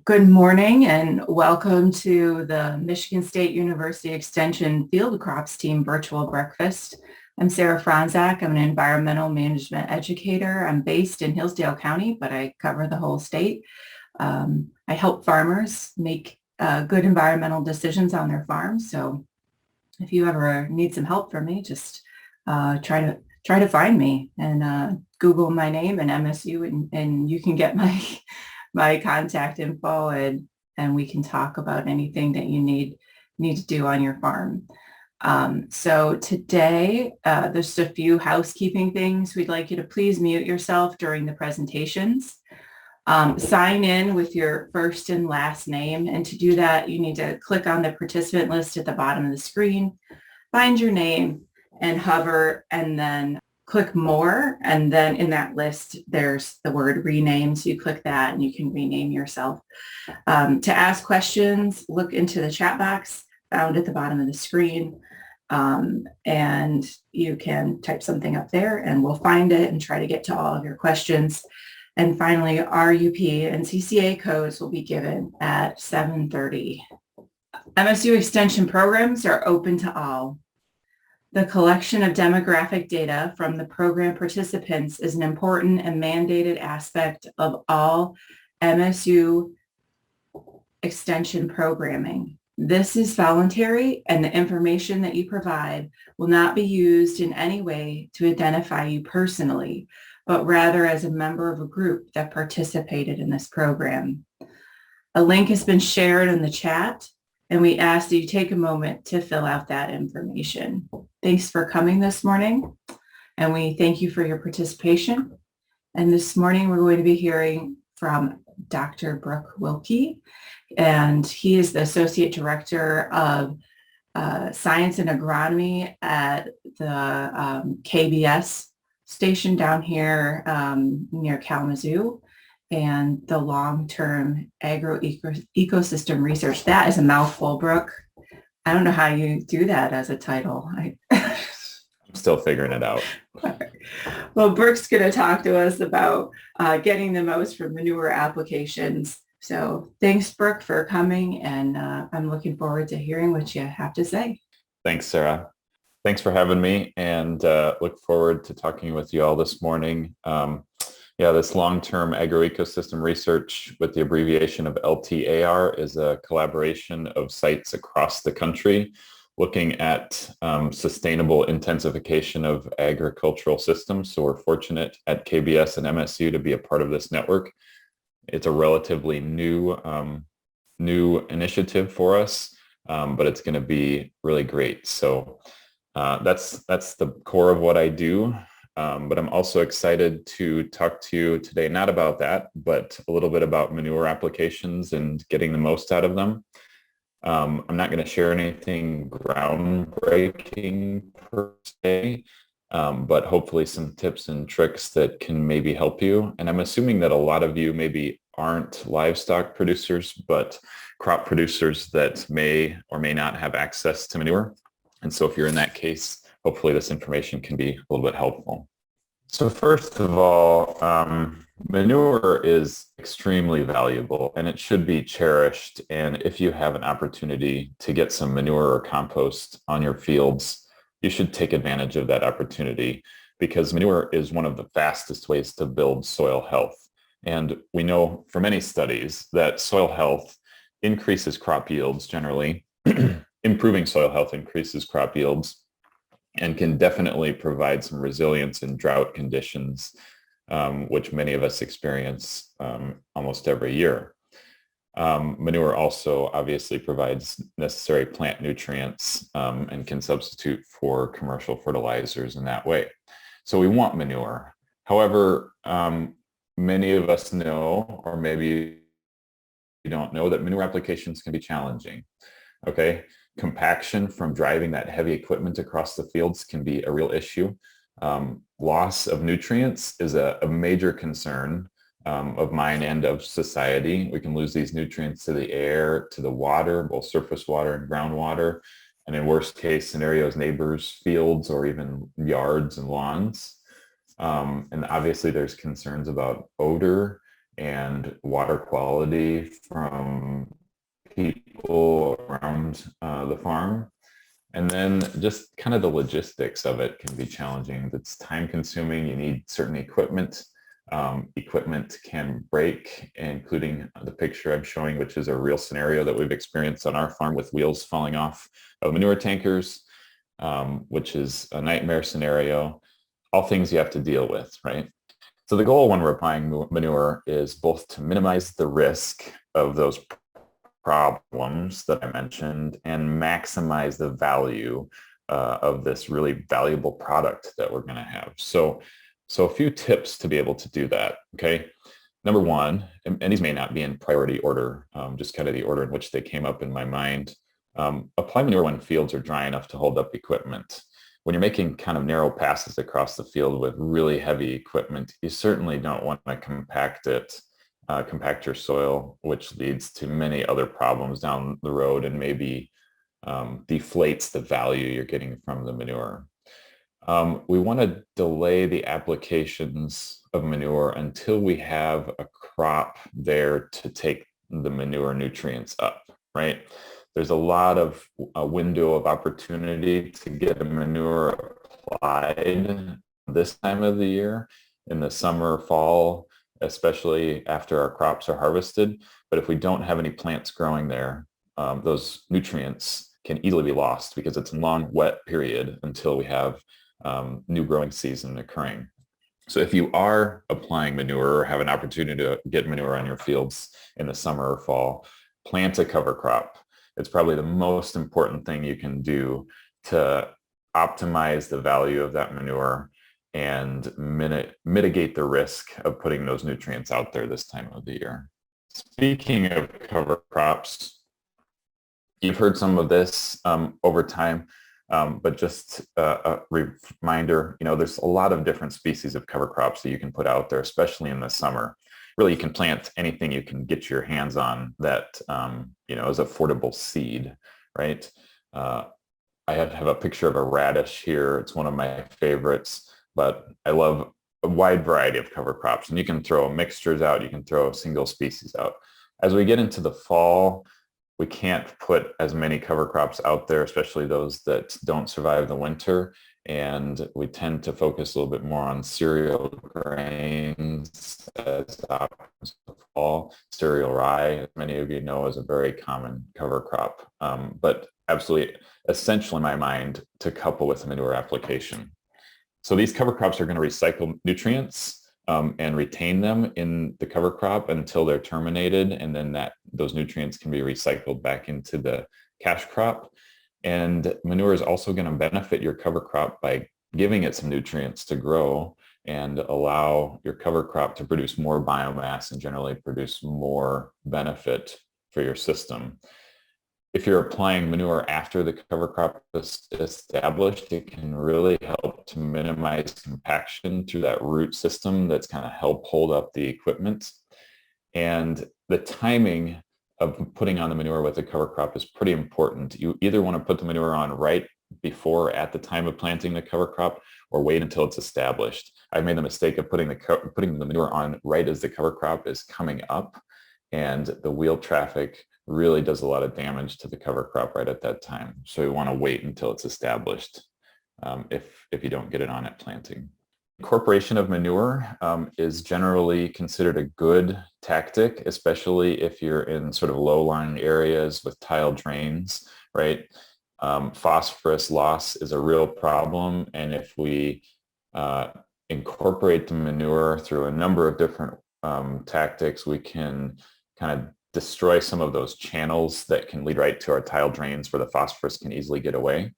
Good morning and welcome to the Michigan State University Extension Field Crops Team virtual breakfast. I'm Sarah Franzak. I'm an environmental management educator. I'm based in Hillsdale County, but I cover the whole state. I help farmers make good environmental decisions on their farms. So if you ever need some help from me, just try to find me and Google my name and MSU and you can get my contact info and we can talk about anything that you need to do on your farm. So today, there's just a few housekeeping things. We'd like you to please mute yourself during the presentations. Sign in with your first and last name. And to do that, you need to click on the participant list at the bottom of the screen, find your name and hover and then click more. And then in that list, there's the word rename. So you click that and you can rename yourself. To ask questions, look into the chat box found at the bottom of the screen. And you can type something up there and we'll find it and try to get to all of your questions. And finally, RUP and CCA codes will be given at 7:30. MSU Extension programs are open to all. The collection of demographic data from the program participants is an important and mandated aspect of all MSU Extension programming. This is voluntary, and the information that you provide will not be used in any way to identify you personally, but rather as a member of a group that participated in this program. A link has been shared in the chat, and we ask that you take a moment to fill out that information. Thanks for coming this morning, and we thank you for your participation. And this morning, we're going to be hearing from Dr. Brook Wilke, and he is the Associate Director of Science and Agronomy at the KBS station down here near Kalamazoo, and the long-term Agroecosystem research. That is a mouthful, Brooke. I don't know how you do that as a title. I'm still figuring it out. Well, Brooke's going to talk to us about getting the most from manure applications. So thanks, Brooke, for coming, and I'm looking forward to hearing what you have to say. Thanks, Sarah. Thanks for having me, and look forward to talking with you all this morning. This long-term agroecosystem research with the abbreviation of LTAR is a collaboration of sites across the country looking at sustainable intensification of agricultural systems. So we're fortunate at KBS and MSU to be a part of this network. It's a relatively new initiative for us, but it's going to be really great. So that's the core of what I do. But I'm also excited to talk to you today, not about that, but a little bit about manure applications and getting the most out of them. I'm not going to share anything groundbreaking per se, but hopefully some tips and tricks that can maybe help you. And I'm assuming that a lot of you maybe aren't livestock producers, but crop producers that may or may not have access to manure. And so if you're in that case, hopefully this information can be a little bit helpful. So first of all, manure is extremely valuable and it should be cherished. And if you have an opportunity to get some manure or compost on your fields, you should take advantage of that opportunity because manure is one of the fastest ways to build soil health. And we know from many studies that soil health increases crop yields generally. Improving soil health increases crop yields and can definitely provide some resilience in drought conditions, which many of us experience almost every year. Manure also obviously provides necessary plant nutrients and can substitute for commercial fertilizers in that way. So we want manure. However, many of us know, or maybe you don't know, that manure applications can be challenging. Okay. Compaction from driving that heavy equipment across the fields can be a real issue. Loss of nutrients is a major concern of mine and of society. We can lose these nutrients to the air, to the water, both surface water and groundwater, and in worst case scenarios, neighbors' fields or even yards and lawns. And obviously there's concerns about odor and water quality from people around the farm. And then just kind of the logistics of it can be challenging. It's time consuming. You need certain equipment. Equipment can break, including the picture I'm showing, which is a real scenario that we've experienced on our farm with wheels falling off of manure tankers, which is a nightmare scenario. All things you have to deal with, right? So the goal when we're applying manure is both to minimize the risk of those problems that I mentioned and maximize the value of this really valuable product that we're going to have. So a few tips to be able to do that. Okay. Number one, and these may not be in priority order, just kind of the order in which they came up in my mind. Apply manure when fields are dry enough to hold up equipment. When you're making kind of narrow passes across the field with really heavy equipment, you certainly don't want to compact your soil, which leads to many other problems down the road and maybe deflates the value you're getting from the manure. We want to delay the applications of manure until we have a crop there to take the manure nutrients up, right? There's a lot of a window of opportunity to get a manure applied this time of the year, in the summer, fall, especially after our crops are harvested. But if we don't have any plants growing there, those nutrients can easily be lost because it's a long wet period until we have new growing season occurring. So if you are applying manure or have an opportunity to get manure on your fields in the summer or fall, plant a cover crop. It's probably the most important thing you can do to optimize the value of that manure and mitigate the risk of putting those nutrients out there this time of the year. Speaking of cover crops, you've heard some of this over time, but just a reminder, there's a lot of different species of cover crops that you can put out there, especially in the summer. Really, you can plant anything you can get your hands on that, is affordable seed, right? I have a picture of a radish here. It's one of my favorites, but I love a wide variety of cover crops, and you can throw mixtures out. You can throw single species out. As we get into the fall, we can't put as many cover crops out there, especially those that don't survive the winter. And we tend to focus a little bit more on cereal grains as options for fall. Cereal rye, as many of you know, is a very common cover crop, but absolutely essential in my mind to couple with manure application. So these cover crops are going to recycle nutrients and retain them in the cover crop until they're terminated, and then those nutrients can be recycled back into the cash crop. And manure is also going to benefit your cover crop by giving it some nutrients to grow and allow your cover crop to produce more biomass and generally produce more benefit for your system. If you're applying manure after the cover crop is established, it can really help to minimize compaction through that root system that's kind of help hold up the equipment. And the timing of putting on the manure with the cover crop is pretty important. You either want to put the manure on right before, at the time of planting the cover crop, or wait until it's established. I made the mistake of putting the manure on right as the cover crop is coming up, and the wheel traffic really does a lot of damage to the cover crop right at that time. So you want to wait until it's established if you don't get it on at planting. Incorporation of manure is generally considered a good tactic, especially if you're in sort of low-lying areas with tile drains, right? Phosphorus loss is a real problem, and if we incorporate the manure through a number of different tactics, we can kind of destroy some of those channels that can lead right to our tile drains where the phosphorus can easily get away.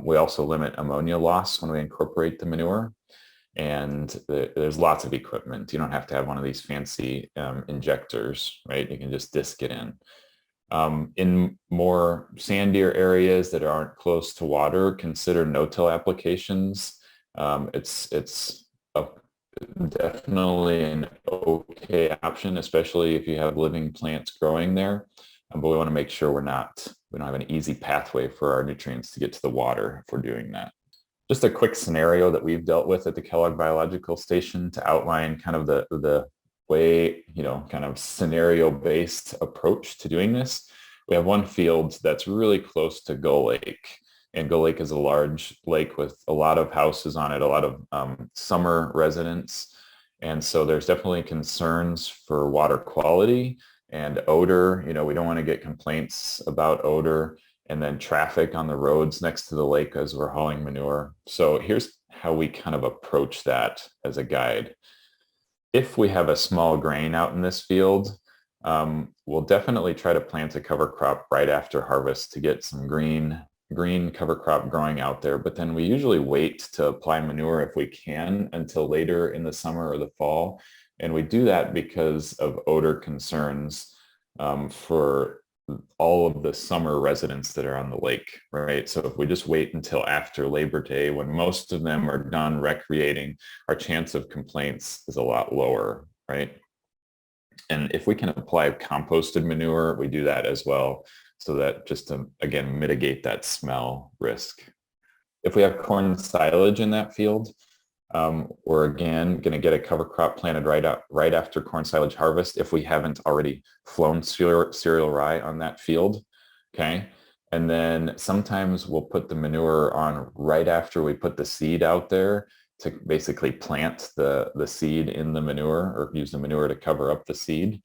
We also limit ammonia loss when we incorporate the manure. And there's lots of equipment. You don't have to have one of these fancy injectors, right? You can just disc it in. In more sandier areas that aren't close to water, consider no-till applications. It's definitely an okay option, especially if you have living plants growing there. But we want to make sure we don't have an easy pathway for our nutrients to get to the water if we're doing that. Just a quick scenario that we've dealt with at the Kellogg Biological Station to outline kind of the way, kind of scenario-based approach to doing this. We have one field that's really close to Gull Lake. And Gull Lake is a large lake with a lot of houses on it, a lot of summer residents. And so there's definitely concerns for water quality and odor. We don't want to get complaints about odor, and then traffic on the roads next to the lake as we're hauling manure. So here's how we kind of approach that as a guide. If we have a small grain out in this field, we'll definitely try to plant a cover crop right after harvest to get some green cover crop growing out there. But then we usually wait to apply manure if we can until later in the summer or the fall. And we do that because of odor concerns for all of the summer residents that are on the lake, right? So if we just wait until after Labor Day, when most of them are done recreating, our chance of complaints is a lot lower, right? And if we can apply composted manure, we do that as well, so that just to, again, mitigate that smell risk. If we have corn silage in that field, we're again going to get a cover crop planted right after corn silage harvest if we haven't already flown cereal rye on that field. Okay. And then sometimes we'll put the manure on right after we put the seed out there to basically plant the seed in the manure, or use the manure to cover up the seed.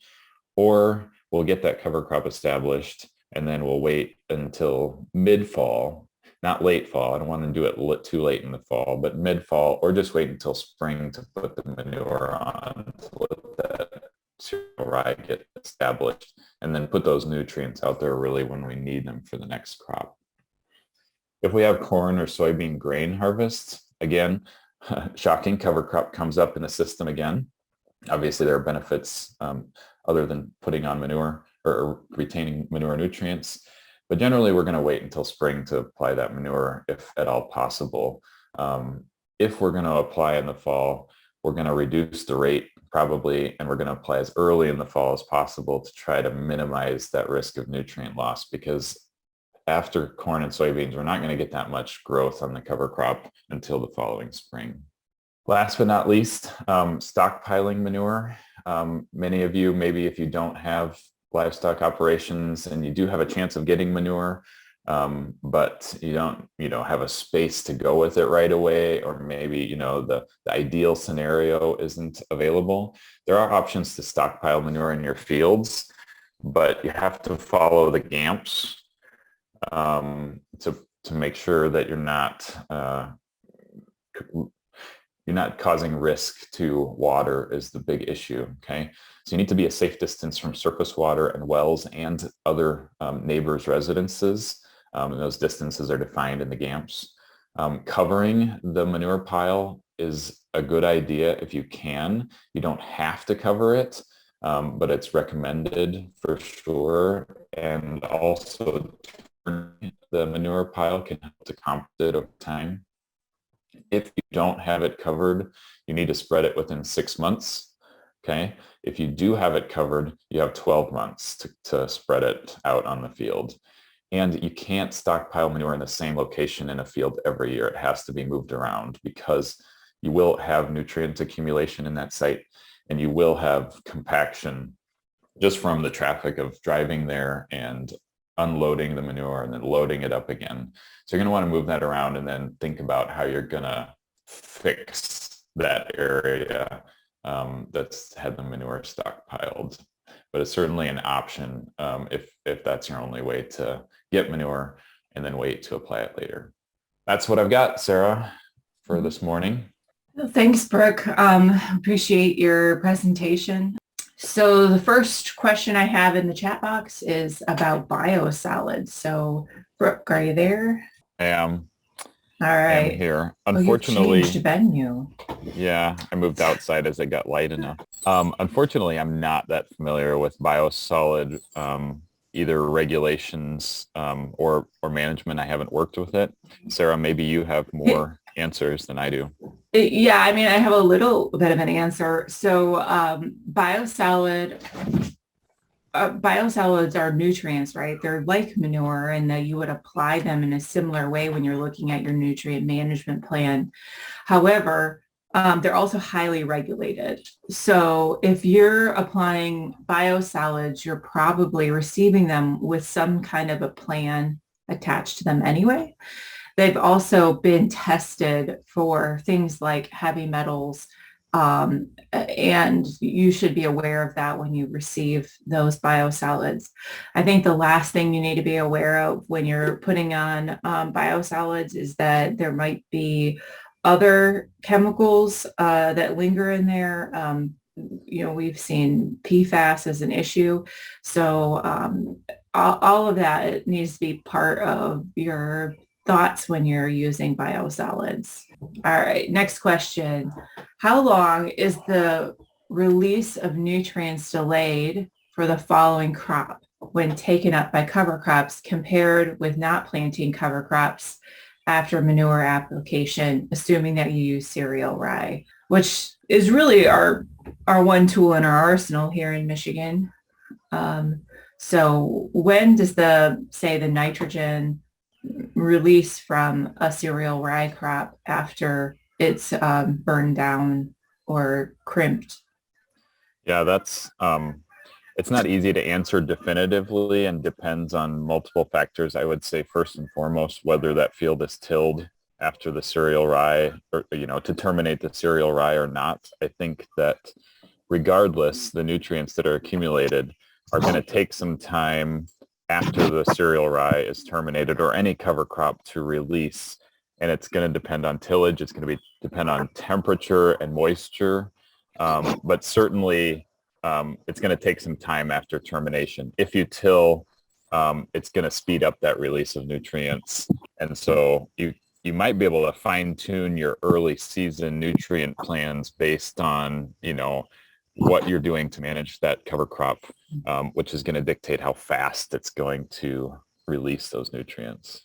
Or we'll get that cover crop established and then we'll wait until mid-fall. Not late fall. I don't want to do it too late in the fall, but mid-fall, or just wait until spring to put the manure on to let that cereal rye get established, and then put those nutrients out there really when we need them for the next crop. If we have corn or soybean grain harvest, again, shocking, cover crop comes up in the system again. Obviously, there are benefits other than putting on manure or retaining manure nutrients. But generally, we're going to wait until spring to apply that manure, if at all possible. If we're going to apply in the fall, we're going to reduce the rate probably, and we're going to apply as early in the fall as possible to try to minimize that risk of nutrient loss, because after corn and soybeans, we're not going to get that much growth on the cover crop until the following spring. Last but not least, stockpiling manure. Many of you, maybe if you don't have livestock operations and you do have a chance of getting manure, but you don't have a space to go with it right away, or maybe the ideal scenario isn't available, there are options to stockpile manure in your fields, but you have to follow the GAMPs to make sure that you're not causing risk to water is the big issue, okay? So you need to be a safe distance from surface water and wells and other neighbors' residences. And those distances are defined in the GAMPs. Covering the manure pile is a good idea if you can. You don't have to cover it, but it's recommended for sure. And also, the manure pile can help to compensate over time. If you don't have it covered, you need to spread it within 6 months. Okay. If you do have it covered, you have 12 months to spread it out on the field. And you can't stockpile manure in the same location in a field every year. It has to be moved around, because you will have nutrient accumulation in that site, and you will have compaction just from the traffic of driving there and unloading the manure and then loading it up again. So you're going to want to move that around and then think about how you're going to fix that area that's had the manure stockpiled. But it's certainly an option if that's your only way to get manure, and then wait to apply it later. That's what I've got, Sarah, for this morning. Thanks, Brooke. Appreciate your presentation. So the first question I have in the chat box is about biosolids. So Brooke, are you there? I am. All right. I'm here. Unfortunately, you changed venue. Yeah, I moved outside as it got light enough. Unfortunately, I'm not that familiar with biosolid, either regulations or management. I haven't worked with it. Sarah, maybe you have more answers than I do. Yeah, I mean, I have a little bit of an answer. So biosolids are nutrients, right? They're like manure, and that you would apply them in a similar way when you're looking at your nutrient management plan. However, They're also highly regulated. So if you're applying biosolids, you're probably receiving them with some kind of a plan attached to them anyway. They've also been tested for things like heavy metals, and you should be aware of that when you receive those biosolids. I think the last thing you need to be aware of when you're putting on biosolids is that there might be other chemicals that linger in there. We've seen PFAS as an issue. So all of that needs to be part of your thoughts when you're using biosolids. All right, next question. How long is the release of nutrients delayed for the following crop when taken up by cover crops compared with not planting cover crops after manure application, assuming that you use cereal rye, which is really our one tool in our arsenal here in Michigan. So when does the nitrogen release from a cereal rye crop after it's burned down or crimped? Yeah, that's it's not easy to answer definitively and depends on multiple factors. I would say first and foremost, whether that field is tilled after the cereal rye or, to terminate the cereal rye or not. I think that regardless, the nutrients that are accumulated are going to take some time after the cereal rye is terminated or any cover crop to release. And it's going to depend on tillage. It's going to depend on temperature and moisture. But certainly it's going to take some time after termination. If you till, it's going to speed up that release of nutrients. And so you might be able to fine tune your early season nutrient plans based on, what you're doing to manage that cover crop, which is going to dictate how fast it's going to release those nutrients.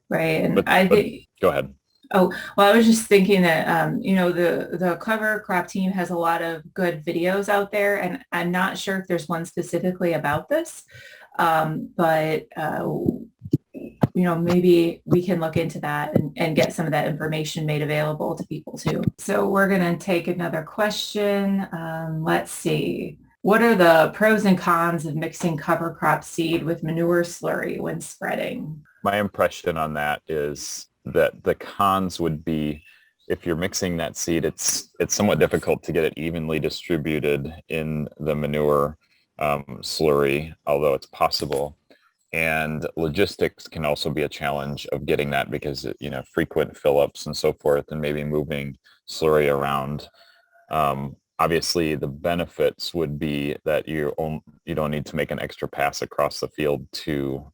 Right. And I think, go ahead. Oh, well, I was just thinking that, the cover crop team has a lot of good videos out there, and I'm not sure if there's one specifically about this, but maybe we can look into that and get some of that information made available to people too. So we're going to take another question. Let's see. What are the pros and cons of mixing cover crop seed with manure slurry when spreading? My impression on that is that the cons would be if you're mixing that seed, it's somewhat difficult to get it evenly distributed in the manure slurry, although it's possible. And logistics can also be a challenge of getting that because, frequent fill-ups and so forth, and maybe moving slurry around. Obviously, the benefits would be that you don't need to make an extra pass across the field to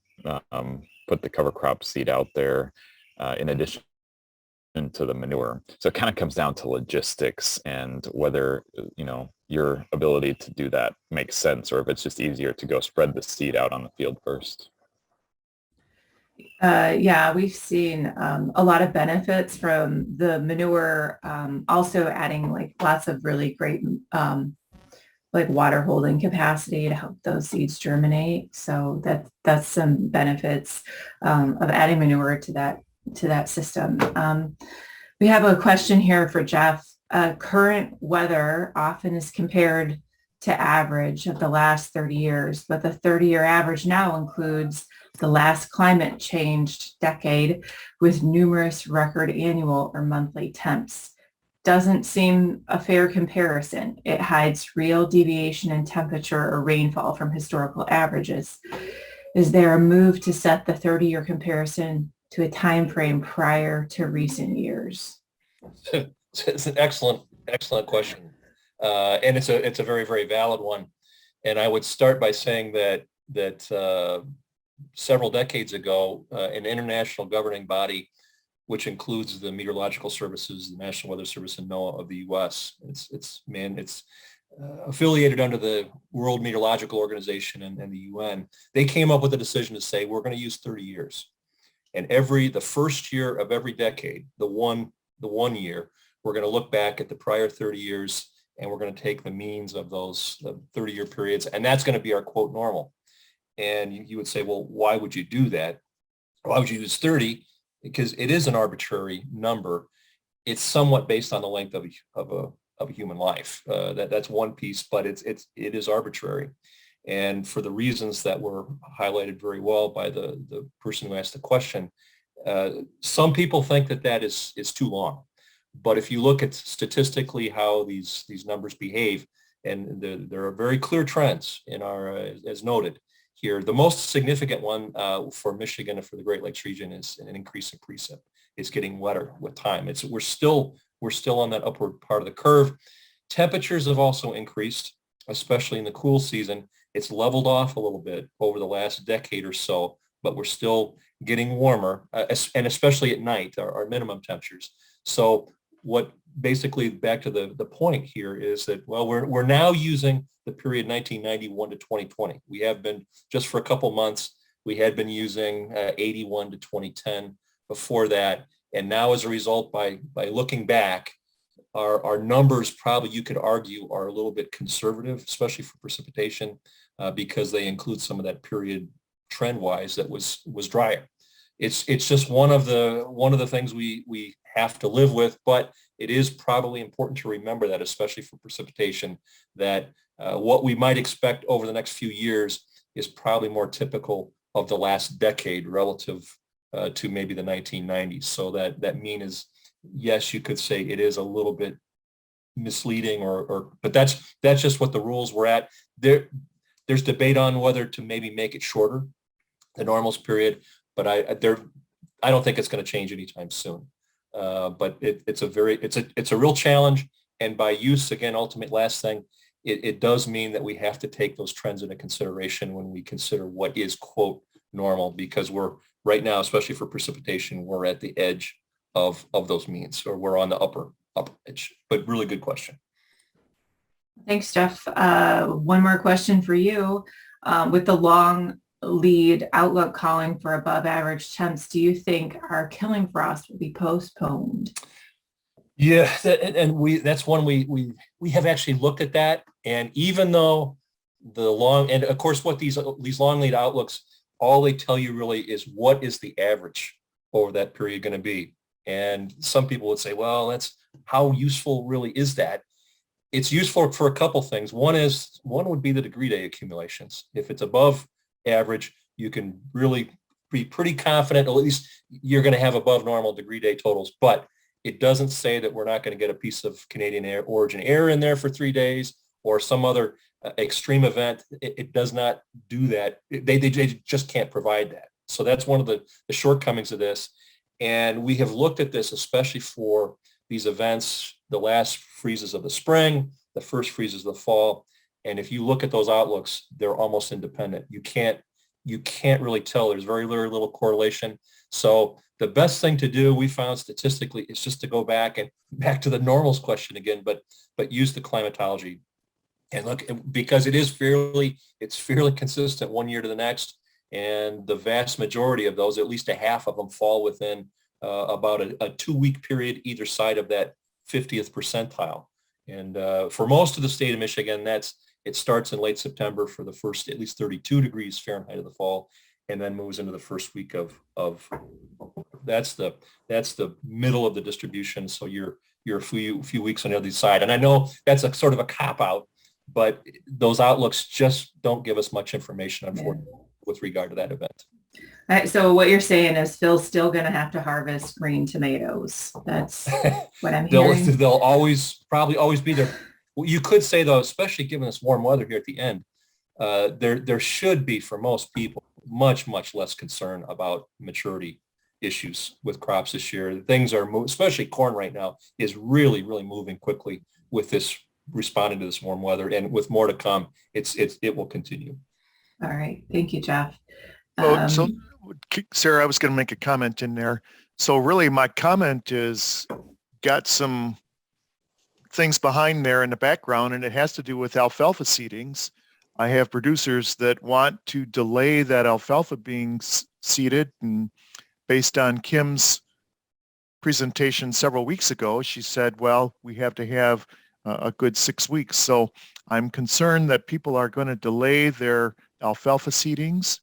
put the cover crop seed out there in addition to the manure. So it kind of comes down to logistics and whether, your ability to do that makes sense, or if it's just easier to go spread the seed out on the field first. Yeah, we've seen a lot of benefits from the manure, also adding like lots of really great like water holding capacity to help those seeds germinate. So that's some benefits of adding manure to that system. We have a question here for Jeff. Current weather often is compared to average of the last 30 years, but the 30-year average now includes the last climate changed decade with numerous record annual or monthly temps. Doesn't seem a fair comparison. It hides real deviation in temperature or rainfall from historical averages. Is there a move to set the 30-year comparison to a time frame prior to recent years? It's an excellent question, and it's a very, very valid one. And I would start by saying that several decades ago, an international governing body, which includes the meteorological services, the National Weather Service, and NOAA of the U.S. It's affiliated under the World Meteorological Organization and the UN. They came up with a decision to say we're going to use 30 years, and the first year of every decade, the one year, we're going to look back at the prior 30 years, and we're going to take the means of those 30-year periods, and that's going to be our quote normal. And you would say, well, why would you do that? Why would you use 30? Because it is an arbitrary number. it's somewhat based on the length of a human life. That's one piece, but it is arbitrary. And for the reasons that were highlighted very well by the person who asked the question, some people think that is too long. But if you look at statistically how these numbers behave, and there are very clear trends in our, as noted here, the most significant one for Michigan and for the Great Lakes region is an increase in precip. It's getting wetter with time. We're still on that upward part of the curve. Temperatures have also increased, especially in the cool season. It's leveled off a little bit over the last decade or so, but we're still getting warmer, and especially at night, our minimum temperatures. So what basically, back to the point here, is that, well, we're now using the period 1991 to 2020. We have been, just for a couple months, we had been using 81 to 2010 before that. And now, as a result, by looking back, our numbers probably, you could argue, are a little bit conservative, especially for precipitation, because they include some of that period trend-wise that was drier. It's just one of the things we have to live with, but it is probably important to remember that, especially for precipitation, that what we might expect over the next few years is probably more typical of the last decade relative to maybe the 1990s. So that mean is, yes, you could say it is a little bit misleading, but that's just what the rules were at. There's debate on whether to maybe make it shorter, the normals period, but I don't think it's going to change anytime soon. But it's a real challenge, and by use, again, ultimate last thing, it does mean that we have to take those trends into consideration when we consider what is, quote, normal, because we're right now, especially for precipitation, we're at the edge of those means, or we're on the upper edge. But really good question. Thanks, Jeff. One more question for you. With the long lead outlook calling for above average temps, do you think our killing frost will be postponed? Yeah, that's one we have actually looked at that, and even though and of course what these long lead outlooks, all they tell you really is what is the average over that period going to be. And some people would say, well, that's how useful really is that? It's useful for a couple things. One would be the degree day accumulations. If it's above average, you can really be pretty confident, or at least you're going to have above normal degree day totals. But it doesn't say that we're not going to get a piece of Canadian origin air in there for 3 days or some other extreme event. It does not do that. They just can't provide that. So that's one of the shortcomings of this. And we have looked at this, especially for these events, the last freezes of the spring, the first freezes of the fall. And if you look at those outlooks, they're almost independent. You can't really tell. There's very little correlation. So the best thing to do, we found statistically, is just to go back to the normals question again, but use the climatology and look, because it's fairly consistent one year to the next. And the vast majority of those, at least a half of them, fall within about a 2-week period either side of that 50th percentile. And for most of the state of Michigan, it starts in late September for the first at least 32 degrees Fahrenheit of the fall, and then moves into the first week of that's the middle of the distribution. So you're a few weeks on the other side. And I know that's a sort of a cop out, but those outlooks just don't give us much information, unfortunately, with regard to that event. All right, so what you're saying is Phil's still going to have to harvest green tomatoes. That's what I'm hearing. They'll probably always be there. You could say, though, especially given this warm weather here at the end, there should be, for most people, much less concern about maturity issues with crops this year. Things are, especially corn right now, is really moving quickly with this, responding to this warm weather, and with more to come, it will continue. All right, thank you, Jeff. So Sarah, I was going to make a comment in there. So really, my comment is got some things behind there in the background, and it has to do with alfalfa seedings. I have producers that want to delay that alfalfa being seeded, and based on Kim's presentation several weeks ago, she said, well, we have to have a good 6 weeks. So I'm concerned that people are going to delay their alfalfa seedings,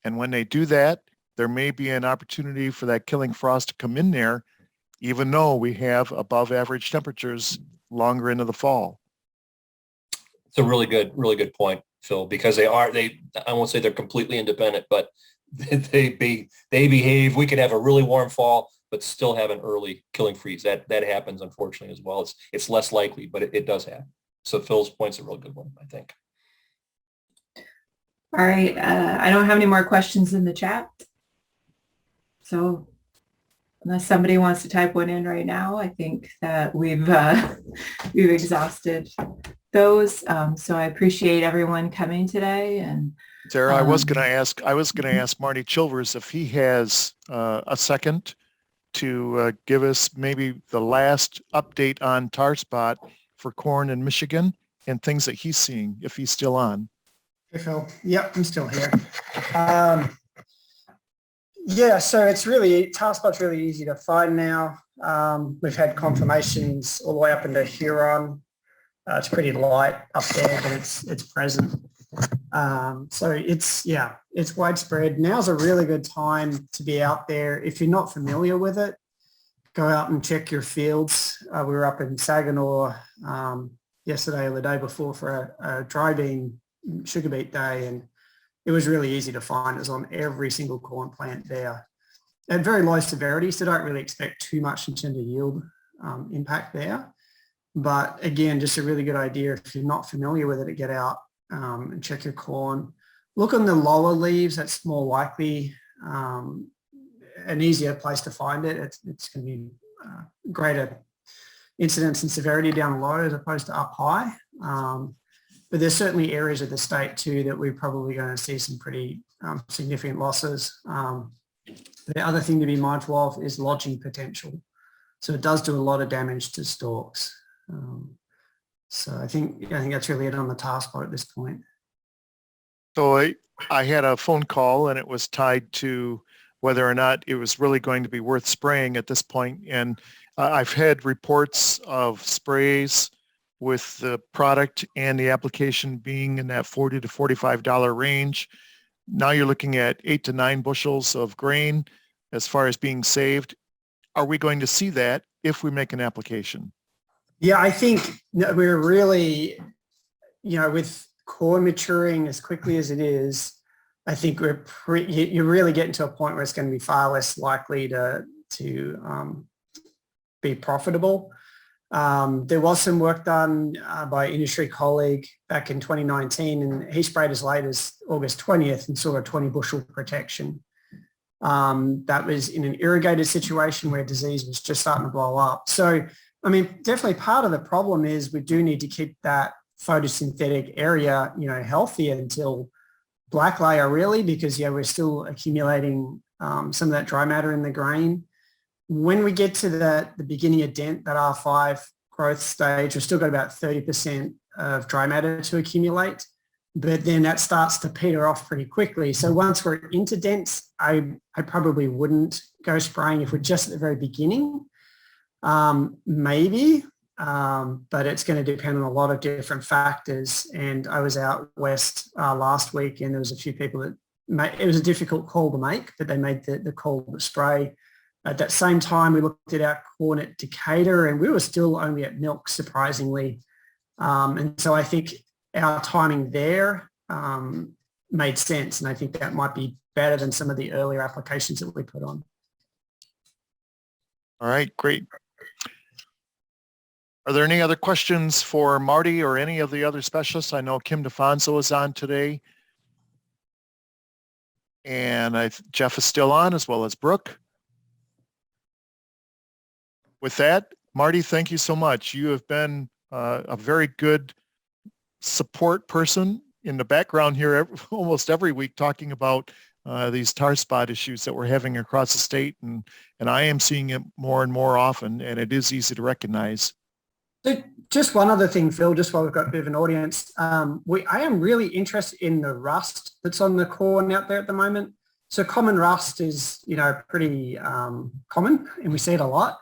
and when they do that, there may be an opportunity for that killing frost to come in there even though we have above average temperatures longer into the fall. It's a really good point, Phil, because I won't say they're completely independent, but they behave. We could have a really warm fall, but still have an early killing freeze. That happens, unfortunately, as well. It's less likely, but it does happen. So Phil's point's a real good one, I think. All right. I don't have any more questions in the chat. So unless somebody wants to type one in right now, I think that we've exhausted those. So I appreciate everyone coming today. And Sarah, I was going to ask Marty Chilvers if he has a second to give us maybe the last update on tar spot for corn in Michigan and things that he's seeing, if he's still on. Hey, Phil. Yep, I'm still here. Yeah, so tar spot's really easy to find now. We've had confirmations all the way up into Huron. It's pretty light up there, but it's present. So it's widespread. Now's a really good time to be out there. If you're not familiar with it, go out and check your fields. We were up in Saginaw yesterday or the day before for a dry bean sugar beet day, and it was really easy to find. It was on every single corn plant there at very low severity, so don't really expect too much in terms of yield impact there. But again, just a really good idea if you're not familiar with it to get out and check your corn. Look on the lower leaves. That's more likely an easier place to find it. It's going to be greater incidence and severity down low as opposed to up high. But there's certainly areas of the state too that we're probably going to see some pretty significant losses. The other thing to be mindful of is lodging potential. So it does do a lot of damage to stalks. So I think that's really it on the tar spot at this point. So I had a phone call and it was tied to whether or not it was really going to be worth spraying at this point. And I've had reports of sprays with the product and the application being in that $40 to $45 range. Now you're looking at 8 to 9 bushels of grain as far as being saved. Are we going to see that if we make an application? Yeah, I think we're really, with corn maturing as quickly as it is, I think you're really getting to a point where it's going to be far less likely to be profitable. There was some work done by an industry colleague back in 2019, and he sprayed as late as August 20th and saw a 20 bushel protection. That was in an irrigated situation where disease was just starting to blow up. So, definitely part of the problem is we do need to keep that photosynthetic area, healthy until black layer really, because we're still accumulating some of that dry matter in the grain. When we get to the beginning of dent, that R5 growth stage, we've still got about 30% of dry matter to accumulate, but then that starts to peter off pretty quickly. So once we're into dents, I probably wouldn't go spraying if we're just at the very beginning. Maybe, but it's going to depend on a lot of different factors. And I was out west last week, and there was a few people that it was a difficult call to make, but they made the call to spray. At that same time, we looked at our corn at Decatur, and we were still only at milk, surprisingly. And so I think our timing there made sense, and I think that might be better than some of the earlier applications that we put on. All right, great. Are there any other questions for Marty or any of the other specialists? I know Kim DeFonso is on today. And Jeff is still on, as well as Brooke. With that, Marty, thank you so much. You have been a very good support person in the background here almost every week talking about these tar spot issues that we're having across the state. And I am seeing it more and more often, and it is easy to recognize. So just one other thing, Phil, just while we've got a bit of an audience, I am really interested in the rust that's on the corn out there at the moment. So common rust is, pretty common, and we see it a lot.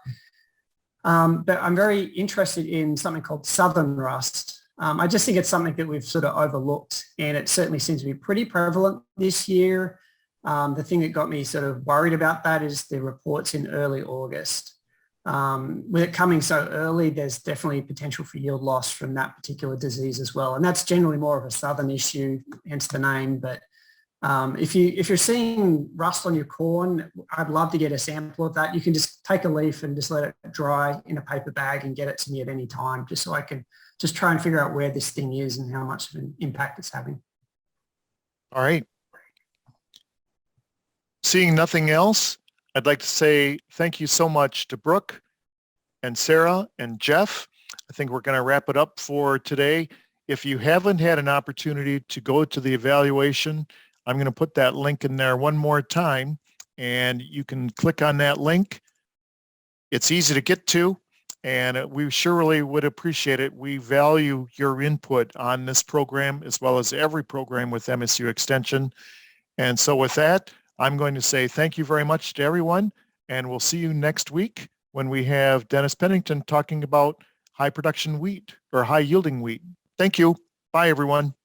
But I'm very interested in something called southern rust. I just think it's something that we've sort of overlooked, and it certainly seems to be pretty prevalent this year. The thing that got me sort of worried about that is the reports in early August. With it coming so early, there's definitely potential for yield loss from that particular disease as well. And that's generally more of a southern issue, hence the name. But if you're seeing rust on your corn, I'd love to get a sample of that. You can just take a leaf and just let it dry in a paper bag and get it to me at any time, just so I can just try and figure out where this thing is and how much of an impact it's having. All right. Seeing nothing else, I'd like to say thank you so much to Brooke and Sarah and Jeff. I think we're going to wrap it up for today. If you haven't had an opportunity to go to the evaluation, I'm going to put that link in there one more time, and you can click on that link. It's easy to get to, and we surely would appreciate it. We value your input on this program as well as every program with MSU Extension. And so with that, I'm going to say thank you very much to everyone, and we'll see you next week when we have Dennis Pennington talking about high production wheat or high yielding wheat. Thank you. Bye, everyone.